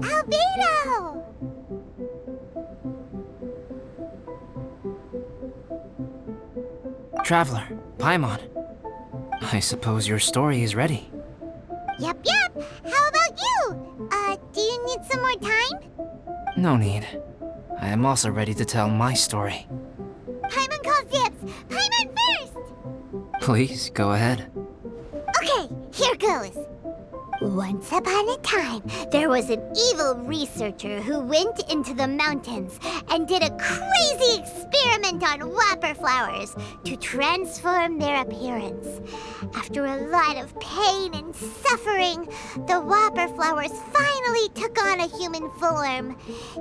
Albedo! Traveler, Paimon. I suppose your story is ready. Yep. How about you? Do you need some more time? No need. I am also ready to tell my story. Paimon calls dibs. Paimon first! Please, go ahead. Okay, here goes. Once upon a time, there was an evil researcher who went into the mountains and did a crazy experiment on whopper flowers to transform their appearance. After a lot of pain and suffering, the whopper flowers finally took on a human form.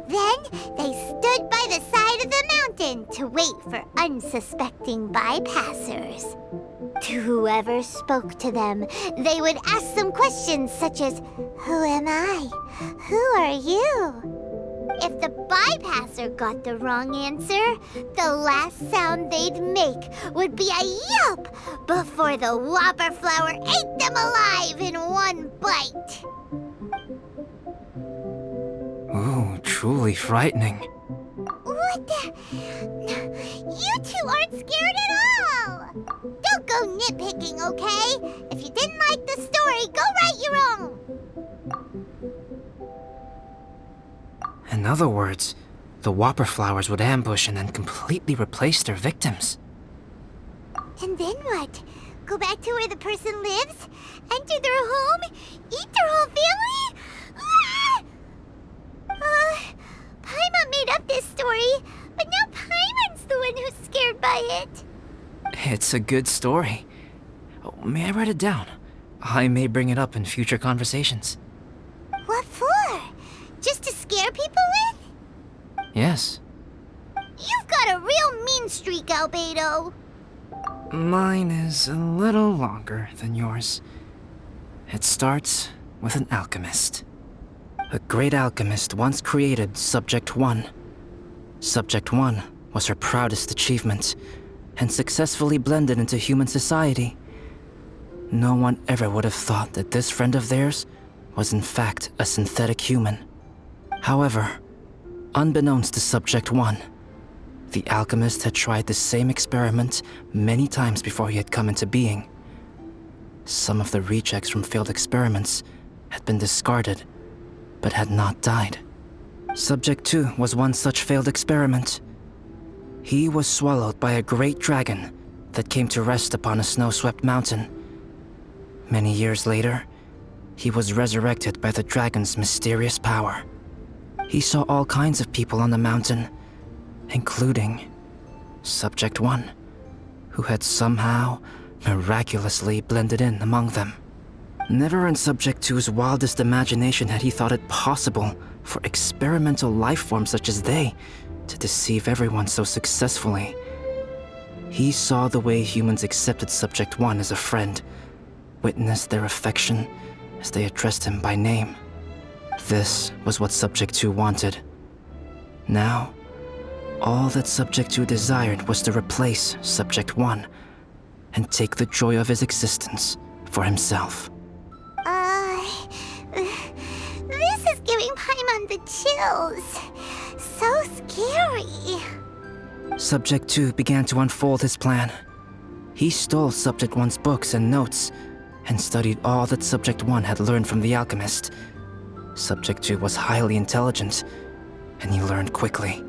Then they stood by the side of the mountain to wait for unsuspecting bypassers. To whoever spoke to them, they would ask them questions such as, "Who am I? Who are you?" If the bypasser got the wrong answer, the last sound they'd make would be a yelp before the whopper flower ate them alive in one bite. Ooh, truly frightening. What the? You two aren't scared at all! Don't go nitpicking, okay? If you didn't like the story, go write your own! In other words, the whopper flowers would ambush and then completely replace their victims. And then what? Go back to where the person lives? Enter their home? Eat their whole family? Paimon made up this story, but now Paimon's the one who's scared by it. It's a good story. Oh, may I write it down? I may bring it up in future conversations. What for? Just to scare people with? Yes. You've got a real mean streak, Albedo. Mine is a little longer than yours. It starts with an alchemist. A great alchemist once created Subject 1. Subject 1 was her proudest achievement, and successfully blended into human society. No one ever would have thought that this friend of theirs was in fact a synthetic human. However, unbeknownst to Subject 1, the alchemist had tried the same experiment many times before he had come into being. Some of the rejects from failed experiments had been discarded, but had not died. Subject 2 was one such failed experiment. He was swallowed by a great dragon that came to rest upon a snow-swept mountain. Many years later, he was resurrected by the dragon's mysterious power. He saw all kinds of people on the mountain, including Subject 1, who had somehow miraculously blended in among them. Never in Subject 2's wildest imagination had he thought it possible for experimental life forms such as they to deceive everyone so successfully. He saw the way humans accepted Subject 1 as a friend, witnessed their affection as they addressed him by name. This was what Subject 2 wanted. Now, all that Subject 2 desired was to replace Subject 1 and take the joy of his existence for himself. This is giving Paimon the chills. So scary. Subject 2 began to unfold his plan. He stole Subject 1's books and notes and studied all that Subject 1 had learned from the alchemist. Subject 2 was highly intelligent, and he learned quickly.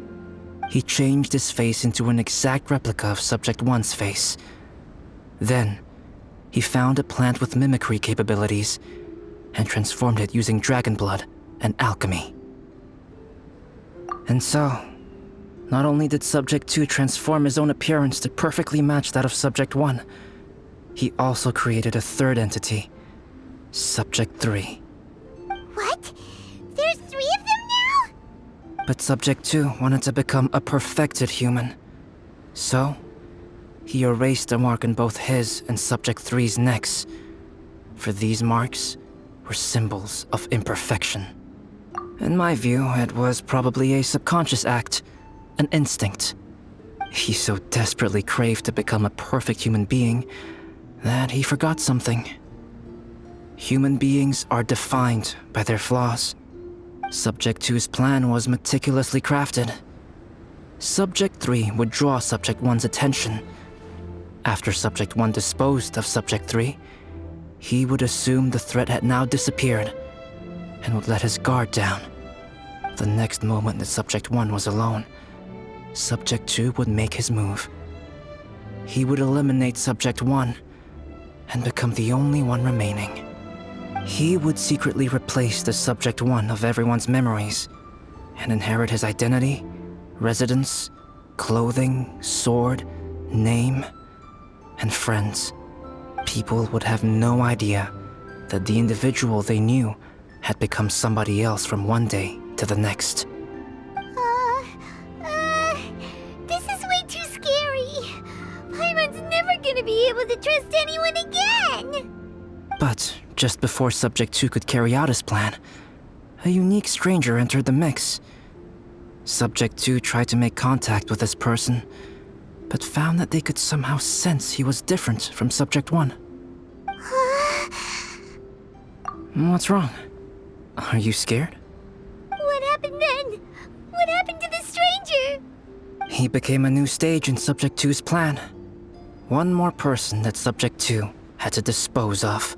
He changed his face into an exact replica of Subject 1's face. Then, he found a plant with mimicry capabilities and transformed it using dragon blood and alchemy. And so, not only did Subject 2 transform his own appearance to perfectly match that of Subject 1, he also created a third entity, Subject 3. What? There's 3 of them now? But Subject 2 wanted to become a perfected human. So, he erased a mark on both his and Subject 3's necks, for these marks were symbols of imperfection. In my view, it was probably a subconscious act, an instinct. He so desperately craved to become a perfect human being that he forgot something. Human beings are defined by their flaws. Subject 2's plan was meticulously crafted. Subject 3 would draw Subject 1's attention. After Subject 1 disposed of Subject 3, he would assume the threat had now disappeared and would let his guard down. The next moment that Subject 1 was alone, Subject 2 would make his move. He would eliminate Subject 1 and become the only one remaining. He would secretly replace the Subject 1 of everyone's memories and inherit his identity, residence, clothing, sword, name, and friends. People would have no idea that the individual they knew had become somebody else from one day to the next. This is way too scary. Paimon's never gonna be able to trust anyone again. But just before Subject 2 could carry out his plan, a unique stranger entered the mix. Subject 2 tried to make contact with this person, but found that they could somehow sense he was different from Subject 1. What's wrong? Are you scared? What happened then? What happened to the stranger? He became a new stage in Subject 2's plan. One more person that Subject 2 had to dispose of.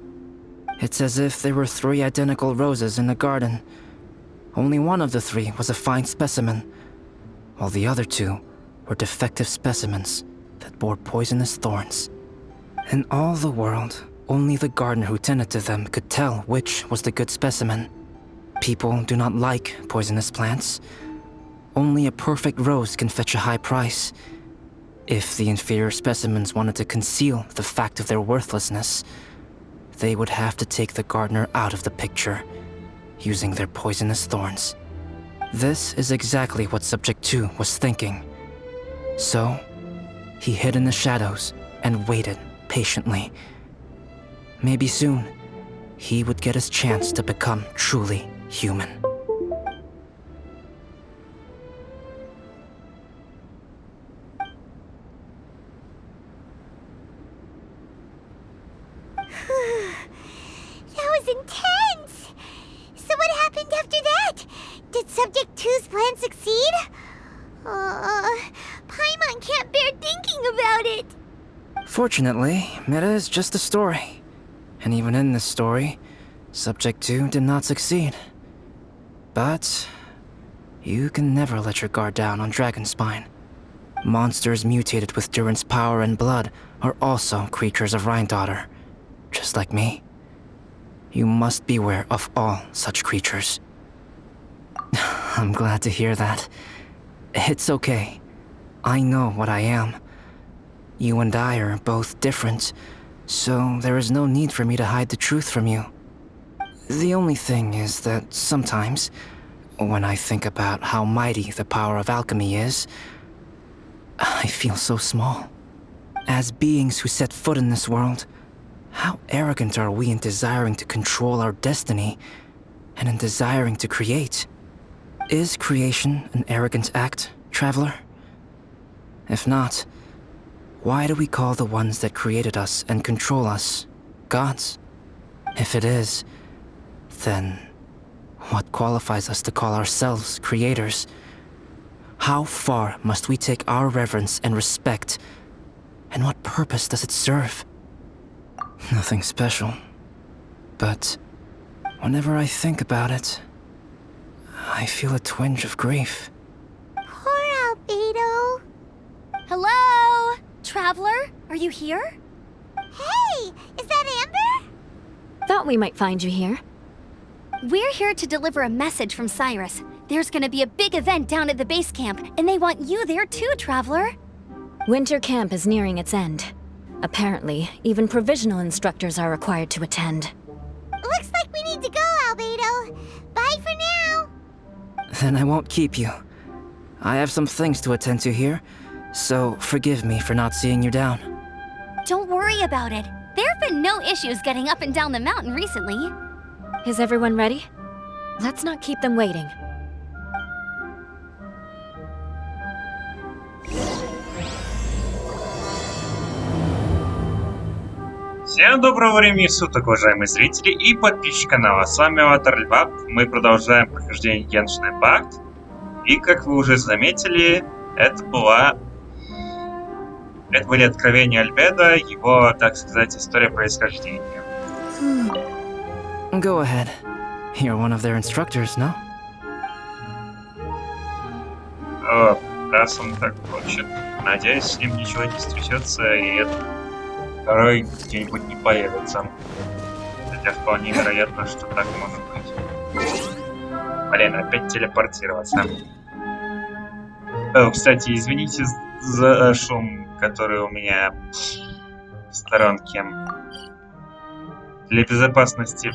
It's as if there were 3 identical roses in a garden. Only one of the 3 was a fine specimen, while the other 2 were defective specimens that bore poisonous thorns. In all the world, only the gardener who tended to them could tell which was the good specimen. People do not like poisonous plants. Only a perfect rose can fetch a high price. If the inferior specimens wanted to conceal the fact of their worthlessness, they would have to take the gardener out of the picture, using their poisonous thorns. This is exactly what Subject 2 was thinking. So, he hid in the shadows and waited patiently. Maybe soon, he would get his chance to become truly human. That was intense! So what happened after that? Did Subject 2's plan succeed? Paimon can't bear thinking about it. Fortunately, it is just a story. And even in this story, Subject 2 did not succeed. But you can never let your guard down on Dragonspine. Monsters mutated with Durin's power and blood are also creatures of Rhine-Daughter, just like me. You must beware of all such creatures. I'm glad to hear that. It's okay. I know what I am. You and I are both different, so there is no need for me to hide the truth from you. The only thing is that sometimes, when I think about how mighty the power of alchemy is, I feel so small. As beings who set foot in this world, how arrogant are we in desiring to control our destiny and in desiring to create? Is creation an arrogant act, traveler? If not, why do we call the ones that created us and control us gods? If it is, then what qualifies us to call ourselves creators? How far must we take our reverence and respect, and what purpose does it serve? Nothing special, but whenever I think about it, I feel a twinge of grief. Poor Albedo. Hello? Traveler, are you here? Hey, is that Amber? Thought we might find you here. We're here to deliver a message from Cyrus. There's gonna be a big event down at the base camp, and they want you there too, Traveler. Winter camp is nearing its end. Apparently, even provisional instructors are required to attend. Looks like we need to go, Albedo. Bye for now. Then I won't keep you. I have some things to attend to here, so forgive me for not seeing you down. Don't worry about it. There have been no issues getting up and down the mountain recently. Is everyone ready? Let's not keep them waiting. Всем доброго времени суток, уважаемые зрители и подписчики канала. С вами Аватар Льва. Мы продолжаем прохождение Genshin Impact. И как вы уже заметили, это были откровения Альбеда, его, так сказать, история происхождения. Go ahead. You're one of their instructors, no? Раз он так хочет. Надеюсь, с ним ничего не стрясется, и этот второй где-нибудь не появится. Хотя вполне вероятно, что так может быть. Блин, опять телепортироваться. Кстати, извините за шум, который у меня в сторонке. Для безопасности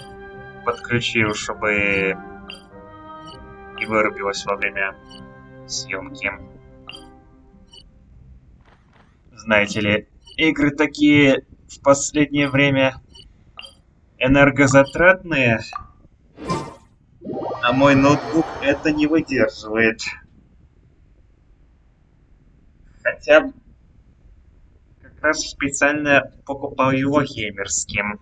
подключил, чтобы не вырубилось во время съемки. Знаете ли, игры такие в последнее время энергозатратные, а мой ноутбук это не выдерживает. Хотя как раз специально покупал его геймерским.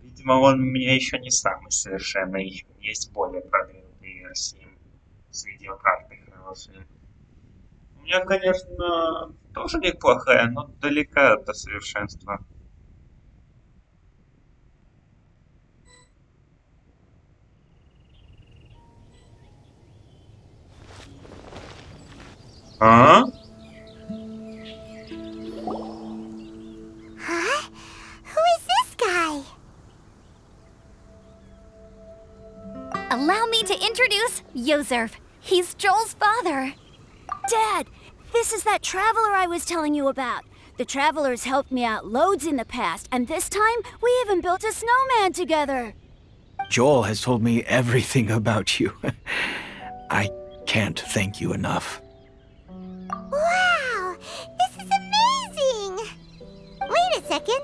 Видимо, он у меня еще не самый совершенный. Есть более продвинутые версии с видеокартой хорошие. У меня, конечно, тоже неплохая, но далека до совершенства. А? Huh? Who is this guy? Allow me to introduce Yozerf. He's Joel's father. Dad, this is that traveler I was telling you about. The traveler's helped me out loads in the past, and this time we even built a snowman together. Joel has told me everything about you. I can't thank you enough. Wow, this is amazing! Wait a second.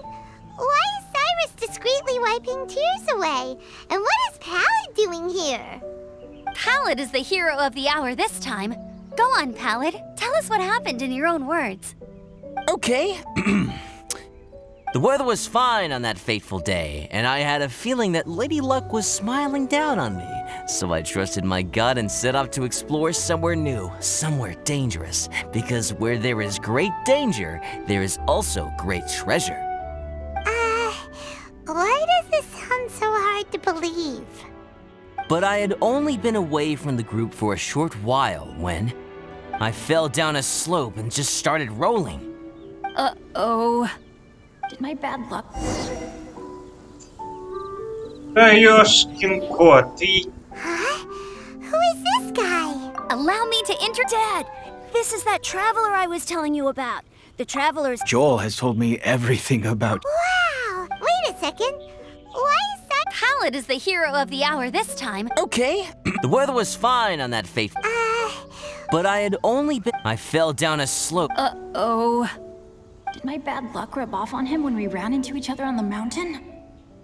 Why is Cyrus discreetly wiping tears away? And what is Pallid doing here? Pallid is the hero of the hour this time. Go on, Pallid. Tell us what happened in your own words. Okay. The weather was fine on that fateful day, and I had a feeling that Lady Luck was smiling down on me. So I trusted my gut and set off to explore somewhere new, somewhere dangerous. Because where there is great danger, there is also great treasure. Why does this sound so hard to believe? But I had only been away from the group for a short while when I fell down a slope and just started rolling. Uh-oh. Did my bad luck... Да ёшкин кот, и... Huh? Who is this guy? Allow me to Dad, this is that traveler I was telling you about. The traveler's... Joel has told me everything about... Wow! Wait a second. Why is that... Pallid is the hero of the hour this time. Okay. The weather was fine on that fateful... But I had only been... I fell down a slope. Uh-oh. Did my bad luck rub off on him when we ran into each other on the mountain?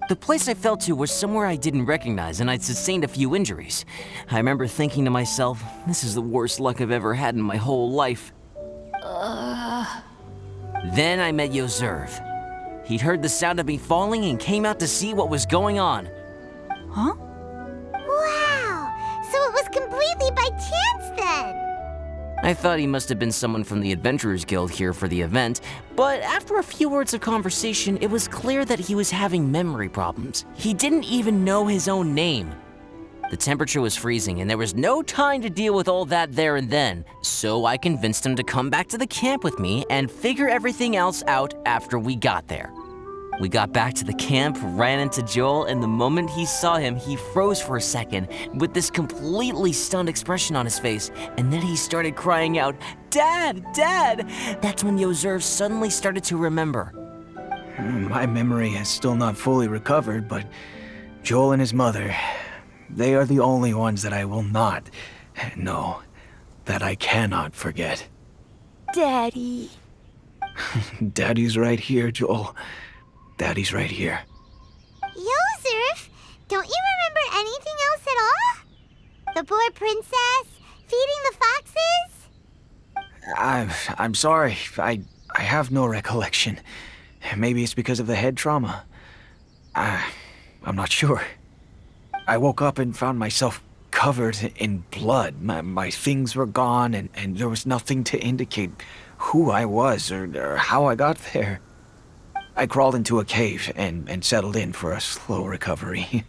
The place I fell to was somewhere I didn't recognize, and I'd sustained a few injuries. I remember thinking to myself, this is the worst luck I've ever had in my whole life. Then I met Yozerf. He'd heard the sound of me falling and came out to see what was going on. Huh? Wow! So it was completely by chance then! I thought he must have been someone from the Adventurers Guild here for the event, but after a few words of conversation, it was clear that he was having memory problems. He didn't even know his own name. The temperature was freezing, and there was no time to deal with all that there and then, so I convinced him to come back to the camp with me and figure everything else out after we got there. We got back to the camp, ran into Joel, and the moment he saw him, he froze for a second with this completely stunned expression on his face, and then he started crying out, "Dad! Dad!" That's when Yozerf suddenly started to remember. My memory has still not fully recovered, but Joel and his mother, they are the only ones that I will not, no, that I cannot forget. Daddy. Daddy's right here, Joel. Daddy's right here. Yozerf, don't you remember anything else at all? The poor princess? Feeding the foxes? I'm sorry. I have no recollection. Maybe it's because of the head trauma. I'm not sure. I woke up and found myself covered in blood. My things were gone, and there was nothing to indicate who I was or how I got there. I crawled into a cave and settled in for a slow recovery.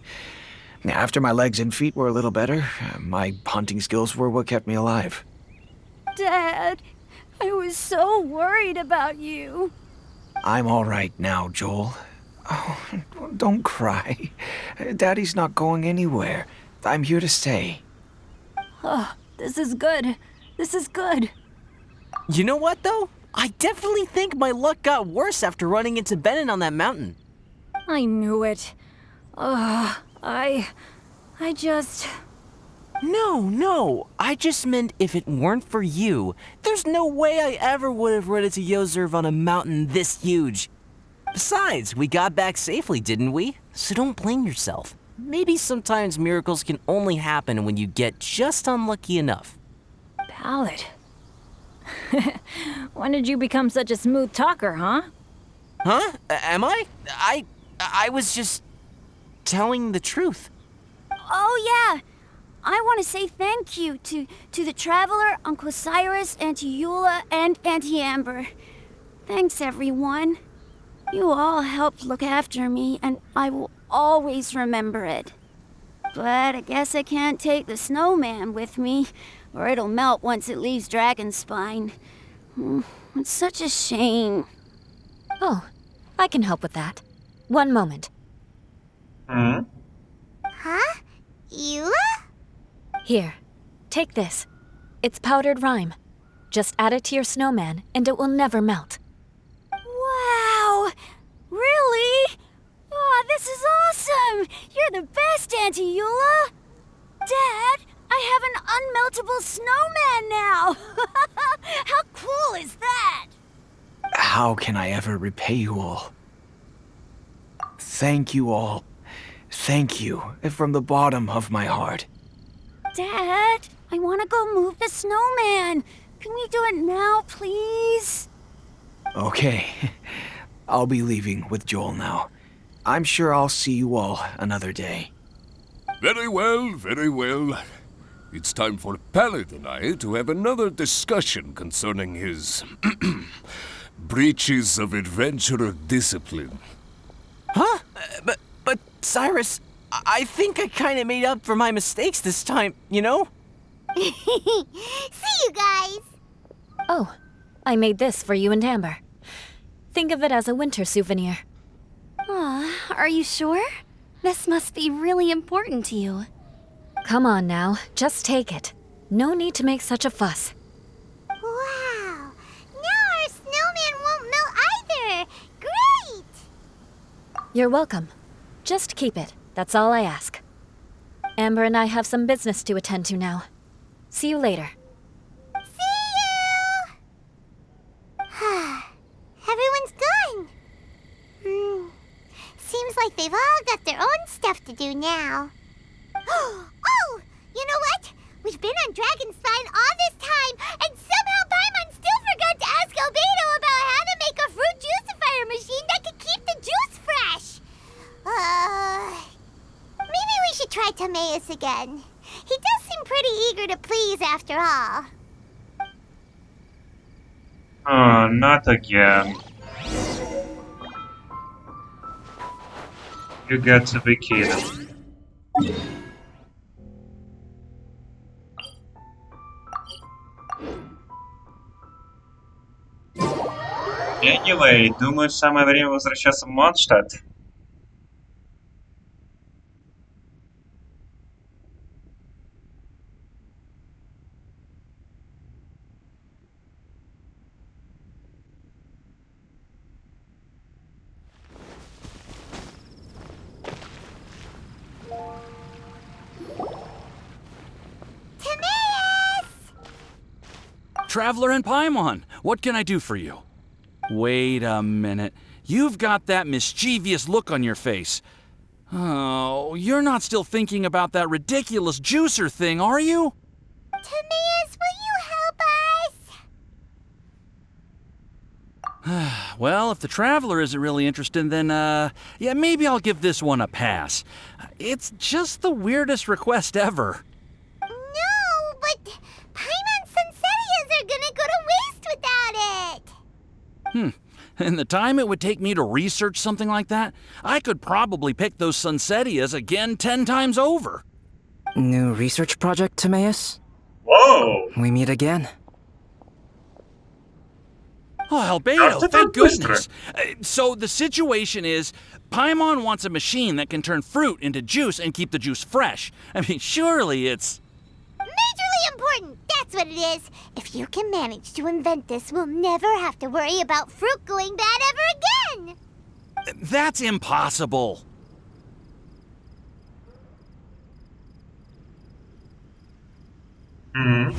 After my legs and feet were a little better, my hunting skills were what kept me alive. Dad, I was so worried about you. I'm all right now, Joel. Oh, don't cry. Daddy's not going anywhere. I'm here to stay. Oh, this is good. This is good. You know what, though? I definitely think my luck got worse after running into Benin on that mountain. I knew it. I just... No. I just meant if it weren't for you, there's no way I ever would have run into Yozerv on a mountain this huge. Besides, we got back safely, didn't we? So don't blame yourself. Maybe sometimes miracles can only happen when you get just unlucky enough. Ballad. When did you become such a smooth talker, huh? Huh? Am I? I was just telling the truth. Oh, yeah. I want to say thank you to the Traveler, Uncle Cyrus, Auntie Eula, and Auntie Amber. Thanks, everyone. You all helped look after me, and I will always remember it. But I guess I can't take the snowman with me, or it'll melt once it leaves Dragonspine. It's such a shame. Oh, I can help with that. One moment. Hmm? Huh? Eula? Here, take this. It's powdered rime. Just add it to your snowman, and it will never melt. Wow! Really? Oh, this is awesome! You're the best, Auntie Eula! Dad, I have an unmeltable snowman now! How cool is that? How can I ever repay you all? Thank you all. Thank you from the bottom of my heart. Dad, I want to go move the snowman. Can we do it now, please? Okay, I'll be leaving with Joel now. I'm sure I'll see you all another day. Very well, very well. It's time for Pallet and I to have another discussion concerning his breaches of adventurer discipline. Huh? But Cyrus, I think I kind of made up for my mistakes this time, you know? See you guys! Oh, I made this for you and Amber. Think of it as a winter souvenir. Aw, are you sure? This must be really important to you. Come on now, just take it. No need to make such a fuss. Wow! Now our snowman won't melt either! Great! You're welcome. Just keep it. That's all I ask. Amber and I have some business to attend to now. See you later. See you! Everyone's gone. Seems like they've all got their own stuff to do now. Oh! You know what? We've been on Dragonspine all this time, and somehow Paimon still forgot to ask Albedo about how to make a fruit juicifier machine that could keep the juice fresh. Maybe we should try Timaeus again. He does seem pretty eager to please after all. Not again. You got to be kidding. Anyway, думаю, самое время возвращаться в Mondstadt. Traveler and Paimon, what can I do for you? Wait a minute. You've got that mischievous look on your face. Oh, you're not still thinking about that ridiculous juicer thing, are you? Timaeus, will you help us? Well, if the Traveler isn't really interested, then, yeah, maybe I'll give this one a pass. It's just the weirdest request ever. No, but Paimon's Sunsettias are gonna go to waste without it. And the time it would take me to research something like that, I could probably pick those Sunsettias again 10 times over. New research project, Timaeus? Whoa! We meet again. Oh, Albedo, thank goodness. So the situation is, Paimon wants a machine that can turn fruit into juice and keep the juice fresh. I mean, surely it's... Majorly important, that's what it is. If you can manage to invent this, we'll never have to worry about fruit going bad ever again. That's impossible. Hmm.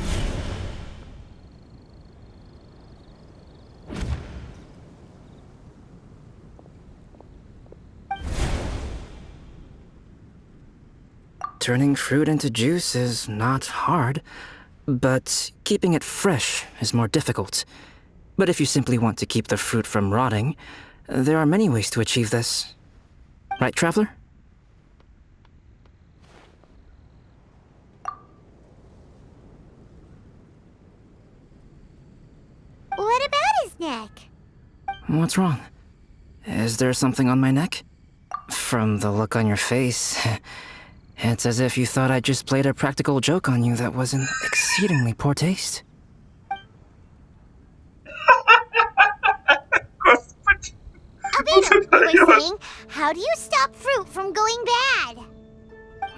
Turning fruit into juice is not hard, but keeping it fresh is more difficult. But if you simply want to keep the fruit from rotting, there are many ways to achieve this. Right, Traveler? What about his neck? What's wrong? Is there something on my neck? From the look on your face, it's as if you thought I just played a practical joke on you that was in exceedingly poor taste. Господи. Albedo, you were saying, how do you stop fruit from going bad?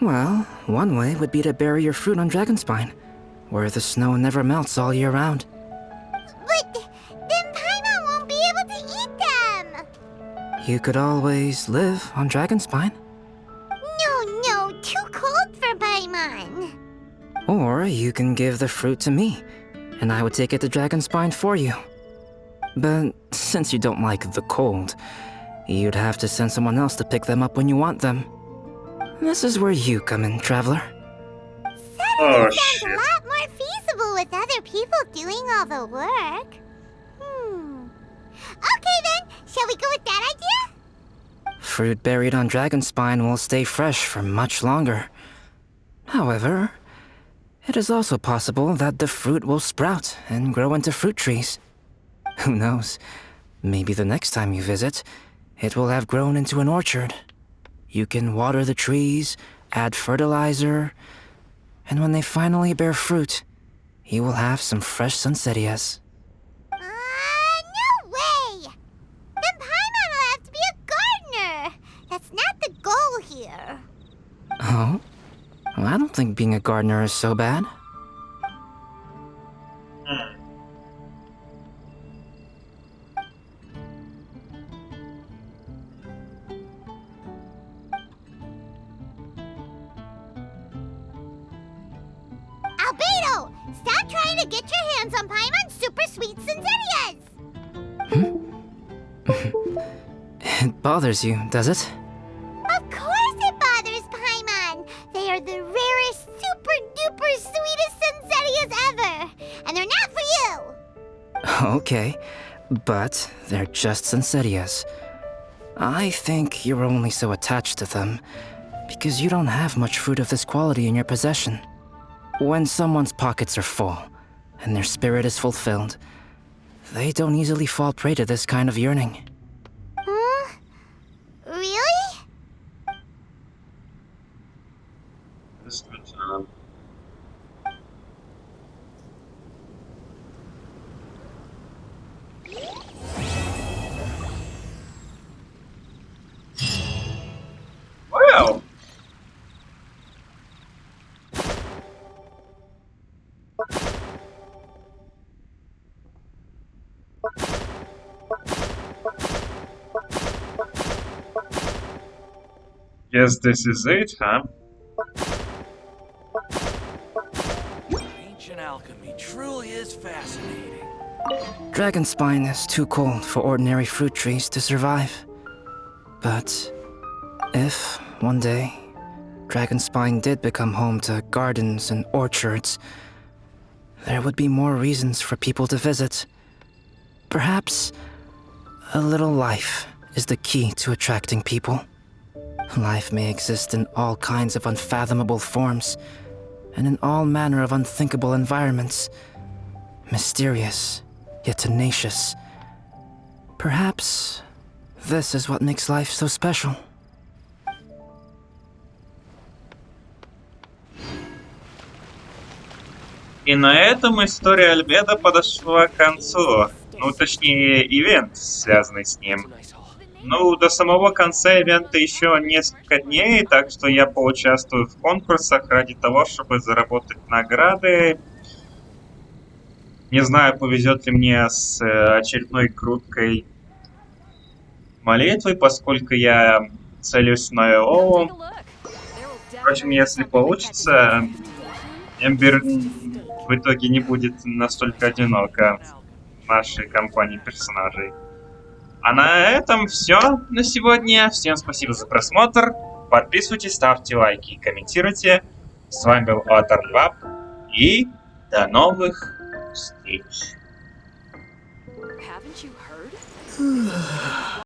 Well, one way would be to bury your fruit on Dragonspine, where the snow never melts all year round. But then Paimon won't be able to eat them. You could always live on Dragonspine. No, too cold for Paimon. Or you can give the fruit to me, and I would take it to Dragonspine for you. But since you don't like the cold, you'd have to send someone else to pick them up when you want them. This is where you come in, Traveler. Oh, Sounds shit. a lot more feasible with other people doing all the work. Okay then, shall we go with that idea? Fruit buried on Dragonspine will stay fresh for much longer. However, it is also possible that the fruit will sprout and grow into fruit trees. Who knows? Maybe the next time you visit, it will have grown into an orchard. You can water the trees, add fertilizer, and when they finally bear fruit, you will have some fresh Sunsettias. No way! Then Paimon will have to be a gardener. That's not the goal here. Oh? Well, I don't think being a gardener is so bad. Albedo, stop trying to get your hands on Paimon's super sweet Sunsettias! It bothers you, does it? Of course it bothers Paimon! They are the rarest, super duper sweetest Sunsettias ever! And they're not for you! Okay, but they're just Sunsettias. I think you're only so attached to them because you don't have much fruit of this quality in your possession. When someone's pockets are full and their spirit is fulfilled, they don't easily fall prey to this kind of yearning. Really? Действительно. Well. Guess this is it, huh? Ancient alchemy truly is fascinating. Dragonspine is too cold for ordinary fruit trees to survive. But if, one day, Dragonspine did become home to gardens and orchards, there would be more reasons for people to visit. Perhaps A little life is the key to attracting people. Life may exist in all kinds of unfathomable forms, and in all manner of unthinkable environments. Mysterious, yet tenacious. Perhaps this is what makes life so special. И на этом история Альбедо подошла к концу. Ну, точнее, ивент, связанный с ним. Ну, до самого конца ивента еще несколько дней, так что я поучаствую в конкурсах ради того, чтобы заработать награды. Не знаю, повезет ли мне с очередной круткой молитвы, поскольку я целюсь на ИО. Впрочем, если получится, Эмбер в итоге не будет настолько одинока в нашей компании персонажей. А на этом все на сегодня. Всем спасибо за просмотр. Подписывайтесь, ставьте лайки и комментируйте. С вами был Глава. И до новых встреч.